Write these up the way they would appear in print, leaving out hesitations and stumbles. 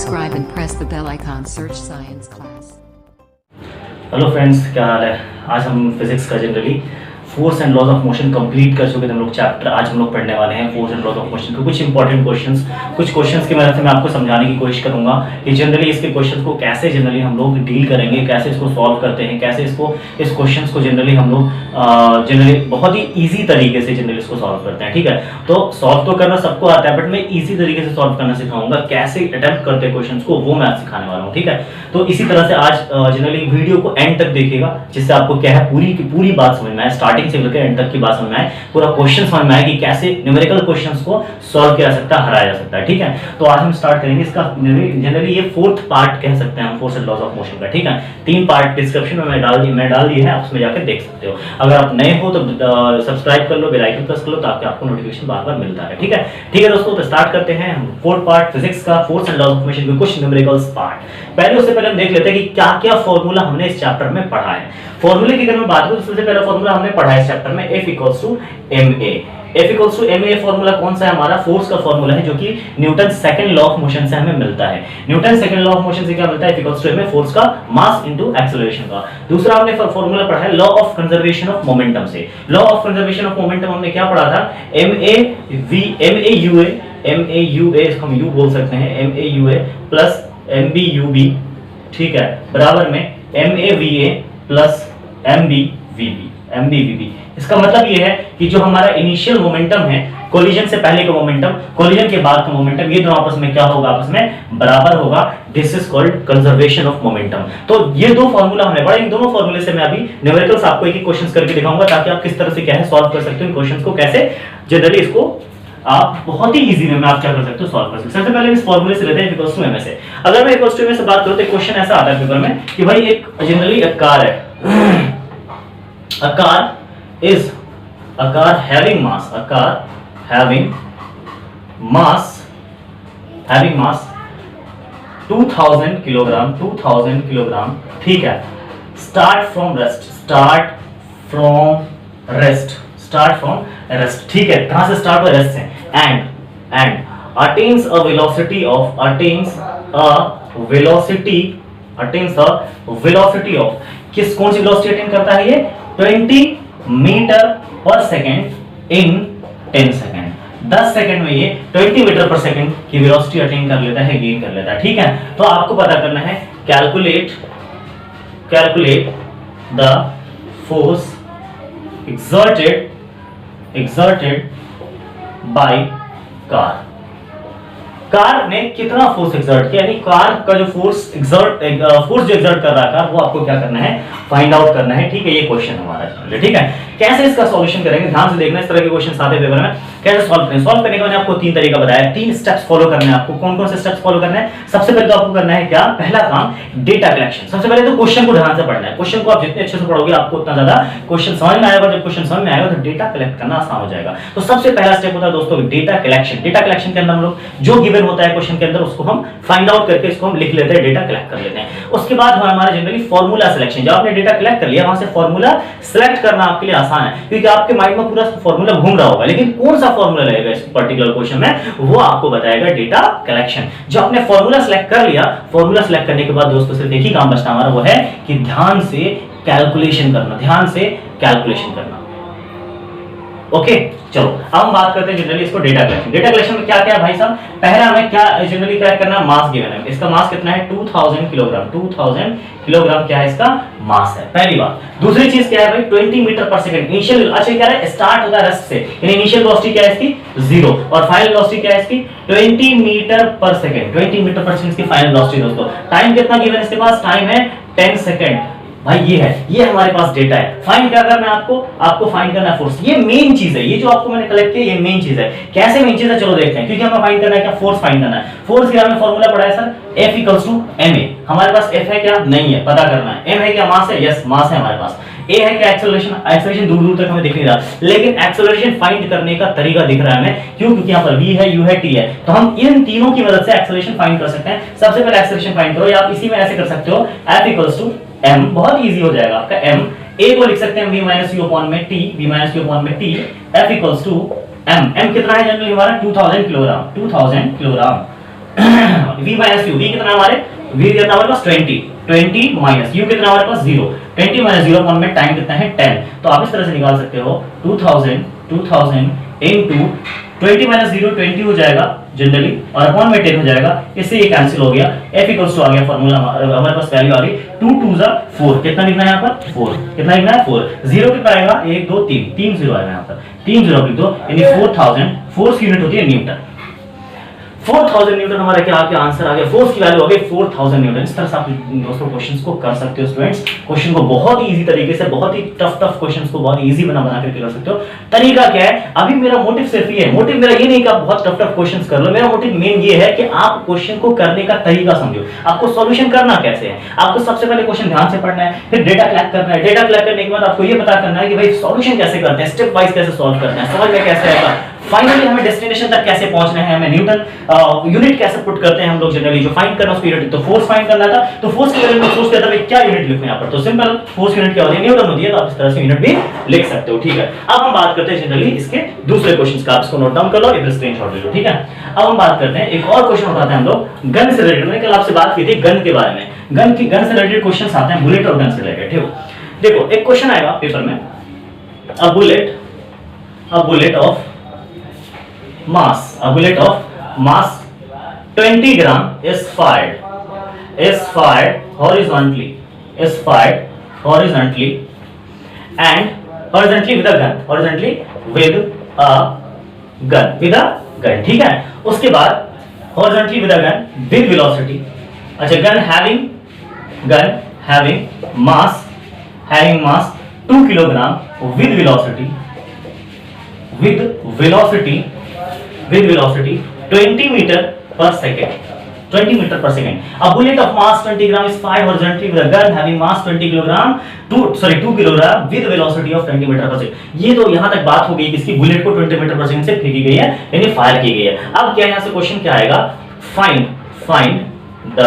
subscribe and press the bell icon. Search Science Class. Hello friends, क्या हाल है। आज हम फिजिक्स का generally force and laws of motion complete कर चुके थे हम लोग चैप्टर। आज हम लोग पढ़ने वाले हैं force and laws of motion के कुछ इंपॉर्टेंट क्वेश्चंस। कुछ क्वेश्चंस की मदद से मैं आपको समझाने की कोशिश करूंगा कि जनरली इसके क्वेश्चंस को कैसे जनरली हम लोग डील करेंगे, कैसे इसको सॉल्व करते हैं, कैसे इसको इस क्वेश्चंस को जनरली हम लोग जनरली बहुत ही ईजी तरीके से जनरली इसको सॉल्व करते हैं। ठीक है, तो सॉल्व तो करना सबको आता है, बट मैं ईजी तरीके से सॉल्व करना सिखाऊंगा। कैसे अटेम्प्ट करते हैं क्वेश्चंस को, वो मैं आज सिखाने वाला हूँ। ठीक है, तो इसी तरह से आज जनरली वीडियो को एंड तक देखिएगा, जिससे आपको क्या है पूरी की पूरी बात समझ में आए, स्टार्टिंग से लेकर एंड तक की बात समझ में आए, पूरा क्वेश्चन समझ में आए कि कैसे न्यूमेरिकल क्वेश्चंस को सॉल्व किया जा सकता है, हराया जा सकता है। ठीक है, तो आज हम स्टार्ट करेंगे इसका जनरली ये फोर्थ पार्ट कह सकते हैं हम force and laws of motion का। ठीक है, 3 पार्ट डिस्क्रिप्शन में मैं डाल दिए हैं, उसमें जाकर देख सकते हो। अगर आप नए हो तो सब्सक्राइब कर लो, बेल आइकन प्रेस कर लो, ताकि आपको नोटिफिकेशन बार-बार मिलता है। ठीक है दोस्तों, तो स्टार्ट करते हैं हम फोर्थ पार्ट फिजिक्स का, force and laws of motion के कुछ न्यूमेरिकल्स पार्ट। उससे पहले हम देख लेते हैं कि क्या-क्या फार्मूला हमने इस चैप्टर में पढ़ा है। फार्मूले की अगर मैं बात करूं तो सबसे पहला फार्मूला हमने पढ़ा है इस चैप्टर में F = ma। F = ma formula कौन सा है? हमारा फोर्स का फार्मूला है, जो कि Newton second law of motion से हमें मिलता है। Newton second law of motion से क्या मिलता है? F = ma, फोर्स का मास इनटू एक्सेलरेशन का। दूसरा हमने फार्मूला पढ़ा है law of conservation of momentum से। Law of conservation of momentum हमने क्या पढ़ा था? maua इसको हम u बोल सकते हैं, maua प्लस mbub, ठीक है, बराबर में mava प्लस mbvb। इसका मतलब ये है कि जो हमारा इनिशियल मोमेंटम है, कोलिजन से पहले का मोमेंटम, कोलिजन के बाद का मोमेंटम, ये दोनों आपस में क्या होगा? आपस में बराबर होगा। This is called conservation of momentum. तो ये दो फार्मूला हमने पढ़ा। इन दोनों फार्मूले से मैं अभी न्यूमेरिकल्स आपको एक-एक क्वेश्चंस करके दिखाऊंगा, ताकि आप किस तरह से क्या है सॉल्व कर सकते हो इन क्वेश्चंस को, कैसे जनरली इसको आप बहुत ही इजी वे में आप क्या कर सकते हो, सॉल्व कर सकते हो। सबसे पहले इस फार्मूले से लेते हैं F = ma से। अगर मैं F = ma से बात करूं तो क्वेश्चन ऐसा आता है पेपर में कि भाई एक जनरली एक कार है, a car having mass 2000 kilogram, ठीक है। स्टार्ट फ्रॉम रेस्ट, ठीक है, कहां से स्टार्ट हुआ? रेस्ट से। And attains a velocity of कौन सी वेलोसिटी अटेन करता है ये? 20 मीटर पर सेकंड इन 10 सेकंड। 10 सेकंड में ये 20 मीटर पर सेकंड की वेलोसिटी अटेन कर लेता है, गेन कर लेता है। ठीक है, तो आपको पता करना है calculate the force exerted by car ने कितना फोर्स एक्सर्ट किया, यानी कार का जो फोर्स जो एक्सर्ट कर रहा है कार, वो आपको क्या करना है? फाइंड आउट करना है। ठीक है, ये क्वेश्चन हमारा। ठीक है, कैसे इसका सॉल्यूशन करेंगे, ध्यान से देखना। इस तरह के क्वेश्चन आते हैं पेपर में, कैसे सॉल्व करें। सॉल्व करने का मैंने आपको 3 तरीका बताया, 3 स्टेप्स फॉलो करने हैं आपको। कौन-कौन से स्टेप्स फॉलो करने हैं? सबसे पहले तो आपको करना है क्या? पहला काम डेटा कलेक्शन। सबसे पहले तो क्वेश्चन को ध्यान से पढ़ना है। क्वेश्चन को आप जितने अच्छे से पढ़ोगे, आपको उतना ज्यादा क्वेश्चन समझ में आएगा। जब क्वेश्चन समझ में आएगा तो डेटा कलेक्ट करना आसान हो जाएगा। तो सबसे पहला स्टेप होता है दोस्तों डेटा कलेक्शन। डेटा कलेक्शन के अंदर हम लोग जो गिवन होता है क्वेश्चन के अंदर, उसको हम फाइंड आउट करके इसको हम लिख लेते हैं, डेटा कलेक्ट कर लेते हैं। उसके बाद हमारा जनरली फार्मूला सिलेक्शन। जब आपने डेटा कलेक्ट कर लिया, वहां से फार्मूला सेलेक्ट करना आपके लिए आसान है, क्योंकि आपके माइंड में पूरा फार्मूला घूम रहा होगा, लेकिन कौन सा फार्मूला रहेगा इस पर्टिकुलर क्वेश्चन में, वो आपको बताएगा डेटा कलेक्शन। जब आपने फार्मूला सेलेक्ट कर लिया, फार्मूला सेलेक्ट करने के बाद दोस्तों सिर्फ एक ही काम बचता हमारा, वो है कि ध्यान से कैलकुलेशन करना। ओके, चलो अब हम बात करते हैं जनरली इसको डेटा कलेक्शन। डेटा कलेक्शन में क्या क्या है भाई साहब? पहला हमें क्या जनरली क्या करना है? मास गिवन है। इसका मास कितना है? 2000 किलोग्राम। 2000 किलोग्राम क्या है इसका मास है, पहली बात। दूसरी चीज क्या है भाई? 20 मीटर पर सेकंड इनिशियल। अच्छा क्या है? स्टार्ट होता है रेस्ट से, यानी इनिशियल वेलोसिटी क्या है इसकी? 0, और फाइनल वेलोसिटी क्या है इसकी? 20 मीटर पर सेकंड। 20 मीटर पर सेकंड की फाइनल वेलोसिटी दोस्तों। टाइम कितना गिवन है इसके पास? टाइम है 10 सेकंड। भाई ये हमारे पास डेटा है। फाइंड क्या करना है आपको फाइंड करना है फोर्स। ये मेन चीज है, ये जो आपको मैंने कलेक्ट किया, ये मेन चीज है। कैसे मेन चीज है चलो देखते हैं, क्योंकि हमें फाइंड करना है क्या? फोर्स फाइंड करना है। फोर्स का हमने फार्मूला पढ़ा है सर, F = ma। हमारे पास F है क्या? नहीं है, पता करना है। m है क्या? मास है, यस मास है हमारे पास। a है क्या? एक्सेलरेशन दूर तक हमें दिख नहीं रहा, लेकिन एक्सेलरेशन फाइंड करने का तरीका दिख रहा है हमें। क्यों? क्योंकि यहाँ पर v है, u है, t है, तो हम इन तीनों की मदद से एक्सेलरेशन फाइंड कर सकते हैं। सबसे पहले एक्सेलरेशन फाइंड करो, या आप इसी में ऐसे कर सकते हो, F = m, बहुत इजी हो जाएगा आपका। m a को लिख सकते हैं v - u/t, F = m। m कितना है जनरली हमारा? 2000 kilogram. v minus u, v कितना हमारे v कितना हमारे पास 20 माइनस u कितना हमारे पास 0, 20 माइनस 0 अपॉन में टाइम कितना है 10। तो आप इस तरह से निकाल सकते हो 2000 इनटू 20 माइनस 0 20 हो जाएगा जनरली, और अपॉन में 10 हो जाएगा, इससे ये कैंसिल हो गया। f इक्वल्स टू आ गया फार्मूला, हमारे पास वैल्यू आ गई 2 2 जा 4। कितना लिखना है यहाँ पर 4, कितना लिखना है 4। 0 कितना आएगा 1 2 3, 3 0 आएगा यहाँ पर, 3 0 लिख दो, यानी 4000 फोर्स की यूनिट होती है न्यूटन। 4000 न्यूटन हमारा क्या आंसर आ गया, फोर्स की वैल्यू हो गई 4000 न्यूटन। इस तरह से आप दोस्तों क्वेश्चंस को कर सकते हो स्टूडेंट्स, क्वेश्चन को बहुत ही इजी तरीके से, बहुत ही टफ क्वेश्चंस को बहुत इजी बना करके कर सकते हो। तरीका क्या है, अभी मेरा मोटिव सिर्फ ये है, मोटिव मेरा ये नहीं कि आप बहुत टफ क्वेश्चंस कर लो, मेरा मोटिव मेन ये है कि आप क्वेश्चन को करने का तरीका समझो, आपको सॉल्यूशन करना कैसे है। आपको सबसे पहले क्वेश्चन ध्यान से पढ़ना है, फिर डेटा कलेक्ट करना है, डेटा कलेक्ट करने के बाद आपको ये पता करना है कि भाई सॉल्यूशन कैसे करते हैं, स्टेप वाइज कैसे सॉल्व करते हैं, समझ में कैसे आएगा, फाइनली हमें डेस्टिनेशन तक कैसे पहुंचना है, हमें न्यूटन यूनिट कैसे पुट करते हैं हम लोग जनरली, जो फाइंड करना उस यूनिट, तो फोर्स फाइंड करना था, तो फोर्स के बारे में सोच करता है क्या यूनिट लिखना है यहाँ पर, तो सिंपल फोर्स यूनिट क्या होती है न्यूटन होती है, तो आप इस तरह से यूनिट भी लिख सकते हो। ठीक है, अब हम बात करते हैं जनरली इसके दूसरे क्वेश्चंस का, आप इसको नोट डाउन कर लो, इधर स्क्रीनशॉट ले लो। ठीक है, अब हम बात करते हैं एक और क्वेश्चन उठाते हैं हम लोग गन से रिलेटेड। मैंने कल आपसे बात की थी गन के बारे में, गन से रिलेटेड क्वेश्चंस आते हैं, बुलेट और गन से रिलेटेड। देखो एक क्वेश्चन आएगा पेपर में, a bullet of mass 20 gram is fired horizontally and horizontally with a gun, ठीक है। उसके बाद horizontally with a gun with velocity, अच्छा gun having mass 2 kilogram with velocity 20 meter per second. A bullet of mass 20 gram is fired horizontally with a gun having mass 2 kilogram with velocity of 20 meter per second. ये तो यहाँ तक बात हो गई किसकी, bullet को 20 मीटर पर सेकंड से फेंकी गई है, यानी फायर की गई है। अब क्या यहाँ से क्वेश्चन क्या आएगा, find the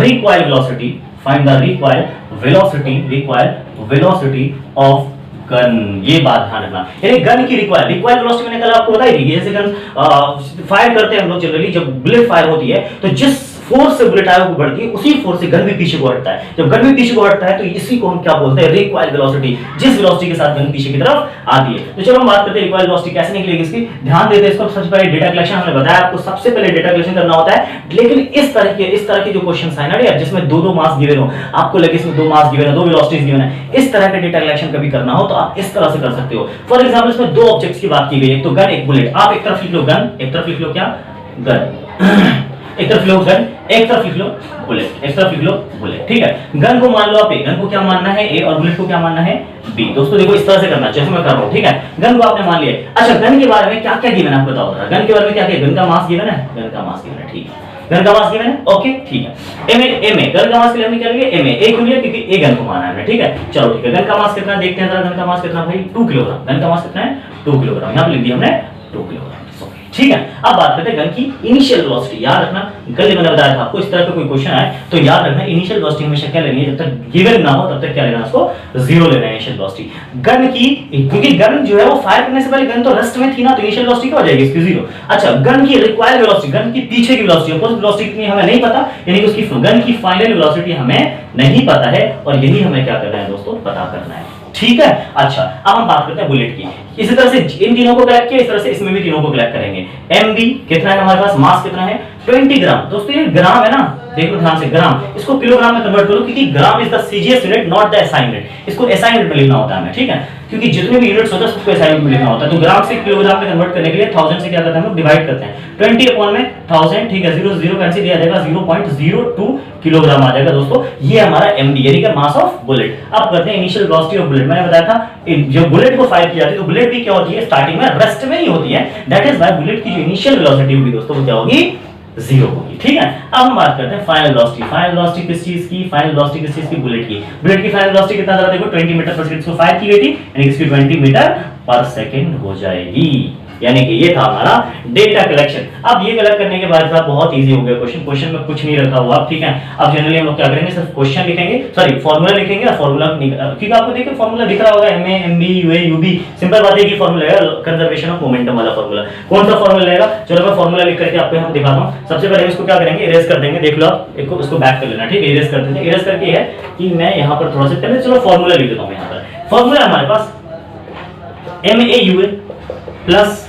recoil velocity of gun. ये बात ध्यान रखना, यानी गन की रिक्वायर वेलोसिटी मैंने कल आपको बताई थी, जैसे गन फायर करते हैं हम लोग जनरली, जब बुलेट फायर होती है तो जिस फोर्स से बुलेट आगे बढ़ती है उसी फोर्स से गन भी पीछे को हटता है। जब गन भी पीछे को हटता है तो इसी को हम क्या बोलते हैं, रिक्वायर वेलोसिटी, जिस वेलोसिटी के साथ गन पीछे की तरफ आती है। तो चलो हम बात करते हैं रिक्वायर वेलोसिटी कैसे निकलेगी इसकी, ध्यान देते हैं इसको। सबसे पहले डेटा कलेक्शन, हमने बताया आपको सबसे पहले डेटा कलेक्शन करना होता है, लेकिन इस तरह के जो क्वेश्चंस है ना यार, जिसमें दो मास गिवन हो, आपको लगे इसमें 2 मास गिवन है, 2 वेलोसिटीज गिवन है, इस तरह का डेटा कलेक्शन कभी करना हो तो आप इस तरह से कर सकते हो। फॉर एग्जांपल इसमें 2 ऑब्जेक्ट्स की बात की गई है, एक तो गन एक बुलेट, आप एक तरफ लिख लो गन, एक तरफ लिख लो क्या गन एक तरफ लिख लो गन, एक तरफ लिख लो बुलेट, ठीक है। गन को मान लो आप ए, गन को क्या मानना है ए, और बुलेट को क्या मानना है बी। दोस्तों देखो इस तरह से करना, जैसे मैं कर रहा हूं, ठीक है। गन को आपने मान लिया। अच्छा गन के बारे में क्या क्या गिवन है आपको बताओ जरा, गन के बारे में क्या क्या, गन का मास गिवन है, ठीक है, गन का मास गिवन है, ओके ठीक है। एम ए गन का मास के लिए हमने क्या लिया, एम ए क्यों लिया, क्योंकि ए गन को माना है, ठीक है। चलो ठीक है, गन का मास कितना देखते हैं जरा, गन का मास कितना भाई 2 किलोग्राम, गन का मास कितना है 2 किलोग्राम, यहां पे लिख दिया हमने 2 किलोग्राम, ठीक है। अब बात करते हैं गन की इनिशियल वेलोसिटी। याद रखना, कल मैंने बताया था आपको, इस तरह का कोई क्वेश्चन आए तो याद रखना इनिशियल वेलोसिटी हमेशा क्या लेनी है, जब तक गिवन ना हो तब तक क्या लेना है, उसको 0 लेना है इनिशियल वेलोसिटी गन की, क्योंकि गन जो है वो फायर करने से पहले गन तो रेस्ट में थी ना, तो इनिशियल वेलोसिटी क्या हो जाएगी इसकी 0। अच्छा गन की रिक्वायर्ड वेलोसिटी, गन की पीछे की वेलोसिटी, अपोजिट वेलोसिटी कितनी हमें नहीं पता, यानी कि उसकी गन की फाइनल वेलोसिटी हमें नहीं पता है, और यही हमें क्या करना है दोस्तों, पता करना है, ठीक है। अच्छा अब हम बात करते हैं बुलेट की। इसी तरह से इन तीनों को कलेक्ट किया, इस तरह से इसमें भी तीनों को कलेक्ट करेंगे। एमबी कितना है हमारे पास, मास कितना है 20 ग्राम। दोस्तों ये ग्राम है ना, देखो ध्यान से, ग्राम, इसको किलोग्राम में कन्वर्ट करो, क्योंकि gram is the CGS unit, not the SI unit. इसको एसआई यूनिट में लिखना होता है हमें, ठीक है, क्योंकि जितने भी यूनिट्स होते हैं सबको एसआई यूनिट में लिखना होता है। तो ग्राम से किलोग्राम में कन्वर्ट करने के लिए 1000 से क्या करते हैं हम लोग, डिवाइड करते हैं 20 अपॉन में 1000, ठीक है, 0 कैंसिल दिया जाएगा, 0.02 किलोग्राम आ जाएगा दोस्तों। ये हमारा एमडी यानी कि मास ऑफ बुलेट। अब करते हैं इनिशियल वेलोसिटी ऑफ बुलेट। मैंने बताया था जब बुलेट को फायर किया जाती है तो बुलेट भी क्या होती है, स्टार्टिंग में रेस्ट में ही होती है, दैट इज व्हाई बुलेट की जो इनिशियल वेलोसिटी होगी दोस्तों वो क्या होगी, 0 होगी, ठीक है। अब हम बात करते हैं फाइनल वेलोसिटी। फाइनल वेलोसिटी किस चीज की, फाइनल वेलोसिटी किस चीज की, बुलेट की। बुलेट की फाइनल वेलोसिटी कितना था देखो, 20 मीटर पर सेकंड, इसको फायर की गई थी, यानी इसकी 20 मीटर पर सेकंड हो जाएगी। यानी कि ये था हमारा डेटा कलेक्शन। अब ये कलेक्ट करने के बाद साहब बहुत इजी हो गया क्वेश्चन में कुछ नहीं रखा हुआ, ठीक है। अब जनरली हम लोग क्या करेंगे, सिर्फ क्वेश्चन लिखेंगे, सॉरी फार्मूला लिखेंगे, फार्मूला क्योंकि आपको देखिए फार्मूला दिख रहा होगा, MA MB UA UB, simple बात है कि फार्मूला है कंजर्वेशन ऑफ मोमेंटम वाला फार्मूला। कौन सा फार्मूला रहेगा, चलो मैं फार्मूला लिख करके आपको हम दिखाता हूं। सबसे पहले इसको क्या करेंगे, इरेज कर देंगे, देख लो आप, इसको बैक कर लेना, ठीक है। इरेज कर देंगे, इरेज करके है कि मैं यहां पर थोड़ा सा पहले चलो फार्मूला लिख देता हूं। यहां पर फार्मूला हमारे पास MAUA प्लस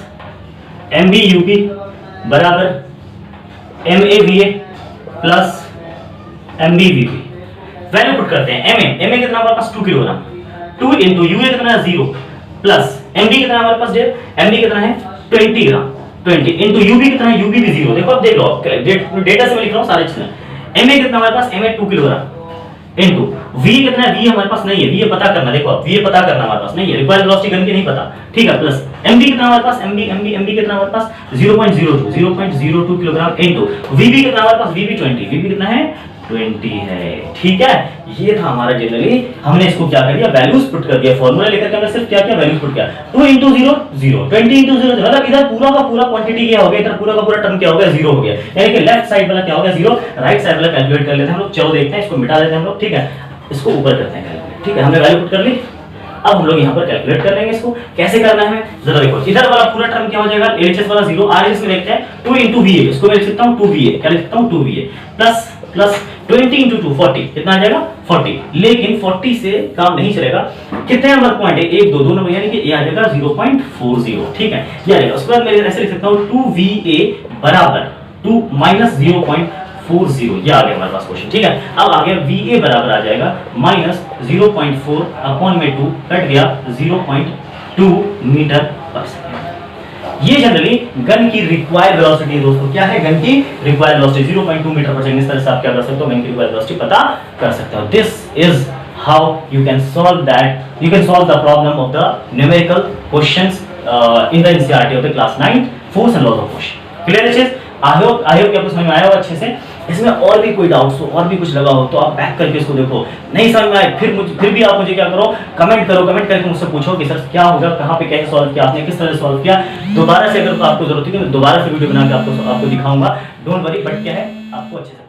MBUB बराबर MAVA plus MBVB। Value put करते हैं। MA कितना हमारे पास 2 किलोग्राम, 2 इंटू UA कितना है 0 प्लस MB कितना हमारे पास MB कितना है 20 ग्राम, 20 इंटू UB कितना है, UB भी 0। देखो आप देख लो, डेटा से मैं लिख रहा हूँ सारे चीजें। MA कितना हमारे पास, MA 2 किलोग्राम इनटू V कितना है, V हमारे पास नहीं है, V पता करना, देखो V पता करना हमारे पास नहीं है, रिक्वायर्ड वेलोसिटी गन की नहीं पता, ठीक है। प्लस MB कितना हमारे पास, MB कितना हमारे पास 0.02 किलोग्राम इनटू VB कितना हमारे पास, VB 20, VB कितना है 20 है, ठीक है। ये था हमारा जनरली, हमने इसको क्या कर दिया, वैल्यूज पुट कर दिया, फार्मूला लेकर के हमने सिर्फ क्या किया, वैल्यूज पुट किया। 2 इंटू 0 0, 20 इंटू 0 मतलब इधर पूरा का पूरा क्वांटिटी क्या हो गया, इधर पूरा का पूरा टर्म क्या हो गया, 0 हो गया। यानी कि लेफ्ट साइड वाला क्या हो गया 0, राइट साइड वाला कैलकुलेट कर लेते हैं हम लोग। चलो देखते हैं, इसको मिटा देते हैं हम लोग, ठीक है। इसको ऊपर करते हैं कैलकुलेट, ठीक है। हमने वैल्यू पुट कर ली, अब हम लोग यहाँ पर कैलकुलेट कर लेंगे इसको। कैसे करना है जरा देखो, इधर वाला पूरा टर्म क्या हो जाएगा, LHS वाला 0, RHS में देखते हैं 2 इंटू VA, इसको मैं लिख सकता हूँ 2VA, क्या लिख सकता हूँ 2VA प्लस प्लस 20 इंटू 2 40, कितना आ जाएगा 40। लेकिन 40 से काम नहीं चलेगा, कितने नंबर पॉइंट है, 1 2 नंबर, यानी कि ये आ जाएगा 0.40, ठीक है। ये आ जाएगा। उसके बाद मैं ऐसे लिख सकता हूँ 2VA बराबर 2 माइनस 0.40, ये आ गया हमारे पास क्वेश्चन, ठीक है। अब आ गया VA बराबर आ जाएगा माइनस 0.4 अपॉन में 2 कट गया 0.2 मीटर पर सेकंड। ये जनरली गन की रिक्वायर्ड वेलोसिटी दोस्तों, क्या है गन की रिक्वायर्ड वेलोसिटी 0.2 मीटर पर सेकंड। इस तरह से आप क्या कर सकते हो, गन की रिक्वायर्ड वेलोसिटी पता कर सकते हो। This is how you can solve that, you can solve the problem of the numerical questions in the NCERT of the class 9 force and laws of motion. Clear है? I hope कि आपको समझ में आया होगा अच्छे से। इसमें और भी कोई डाउट्स हो, और भी कुछ लगा हो तो आप बैक करके इसको देखो, नहीं समझ में आए फिर भी आप मुझे क्या करो, कमेंट करके मुझसे पूछो कि सर क्या होगा, कहाँ पे कैसे सॉल्व किया आपने, किस तरह से सॉल्व किया। दोबारा से अगर आपको जरूरत है कि मैं दोबारा से वीडियो बना के आपको दिखाऊंगा, डोंट वरी। बट क्या है, आपको अच्छे से